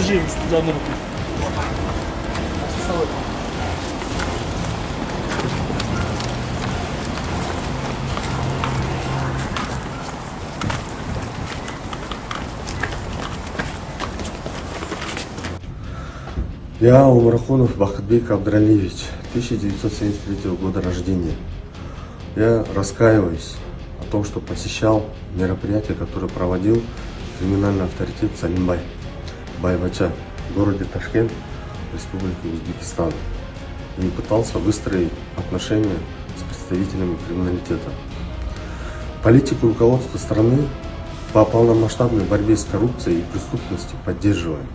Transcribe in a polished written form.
Держи за одну руку. Я Умарахунов Бахытбек Абдралиевич, 1973 года рождения. Я раскаиваюсь о том, что посещал мероприятие, которое проводил криминальный авторитет Салимбай Байбача в городе Ташкент, Республики Узбекистан, и пытался выстроить отношения с представителями криминалитета. Политику руководства страны по полномасштабной борьбе с коррупцией и преступностью поддерживаем.